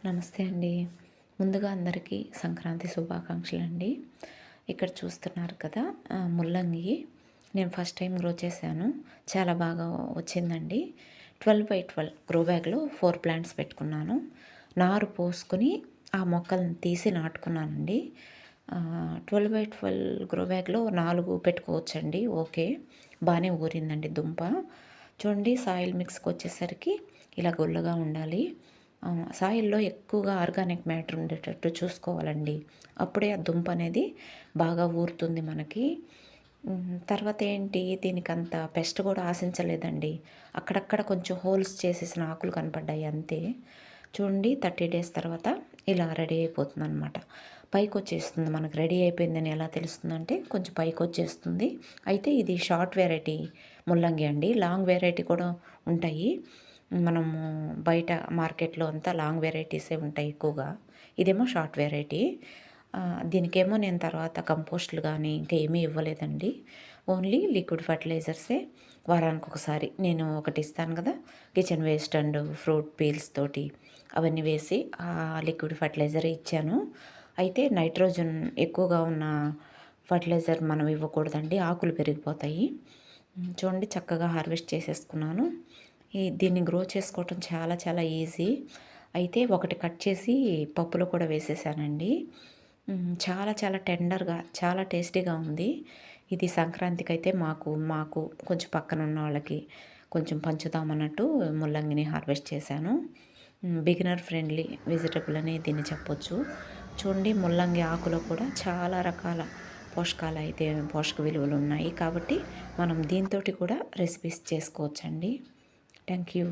నమస్తే అండి. ముందుగా అందరికీ సంక్రాంతి శుభాకాంక్షలండి. ఇక్కడ చూస్తున్నారు కదా ముల్లంగి నేను ఫస్ట్ టైం గ్రో చేశాను. చాలా బాగా వచ్చిందండి. 12x12 గ్రో బ్యాగ్‌లో 4 ప్లాంట్స్ పెట్టుకున్నాను. నారు పోసుకొని ఆ మొక్కలను తీసి నాటుకున్నానండి. 12x12 గ్రో బ్యాగ్‌లో 4 పెట్టుకోవచ్చండి. ఓకే. బానే ఊరిందండి దుంప. చూడండి సాయిల్ మిక్స్‌కొచ్చేసరికి ఇలా గుల్లగా ఉండాలి. సాయిల్లో ఎక్కువగా ఆర్గానిక్ మ్యాటర్ ఉండేటట్టు చూసుకోవాలండి. అప్పుడే ఆ దుంప అనేది బాగా ఊరుతుంది మనకి. తర్వాత ఏంటి దీనికంత పెస్ట్ కూడా ఆశించలేదండి. అక్కడక్కడ కొంచెం హోల్స్ చేసేసిన ఆకులు కనపడ్డాయి అంతే. చూడండి 30 డేస్ తర్వాత ఇలా రెడీ అయిపోతుందనమాట. పైకొచ్చేస్తుంది. మనకు రెడీ అయిపోయిందని ఎలా తెలుస్తుందంటే కొంచెం పైకొచ్చేస్తుంది. అయితే ఇది షార్ట్ వెరైటీ ముల్లంగి అండి. లాంగ్ వెరైటీ కూడా ఉంటాయి. మనము బయట మార్కెట్‌లో అంతా లాంగ్ వెరైటీసే ఉంటాయి ఎక్కువగా. ఇదేమో షార్ట్ వెరైటీ. దీనికేమో నేను తర్వాత కంపోస్టులు గానీ ఇంకా ఏమీ ఇవ్వలేదండి. ఓన్లీ లిక్విడ్ ఫర్టిలైజర్సే వారానికొకసారి నేను ఒకటి ఇస్తాను కదా! Kitchen waste and fruit peels తోటి అవన్నీ వేసి లిక్విడ్ ఫర్టిలైజరే ఇచ్చాను. అయితే నైట్రోజన్ ఎక్కువగా ఉన్న ఫర్టిలైజర్ మనం ఇవ్వకూడదండి. ఆకులు పెరిగిపోతాయి. చూడండి చక్కగా హార్వెస్ట్ చేసేసుకున్నాను. దీన్ని గ్రో చేసుకోవటం చాలా చాలా ఈజీ. అయితే ఒకటి కట్ చేసి పప్పులో కూడా వేసేసానండి. చాలా చాలా టెండర్‌గా చాలా టేస్టీగా ఉంది. ఇది సంక్రాంతికైతే మాకు కొంచెం పక్కన ఉన్న వాళ్ళకి కొంచెం పంచుదామన్నట్టు ముల్లంగిని హార్వెస్ట్ చేశాను. బిగినర్ ఫ్రెండ్లీ వెజిటబుల్ అని దీన్ని చెప్పొచ్చు. చూడండి ముల్లంగి ఆకులో కూడా చాలా రకాల పోషక విలువలు ఉన్నాయి. కాబట్టి మనం దీంతోటి కూడా రెసిపీస్ చేసుకోవచ్చండి. Thank you.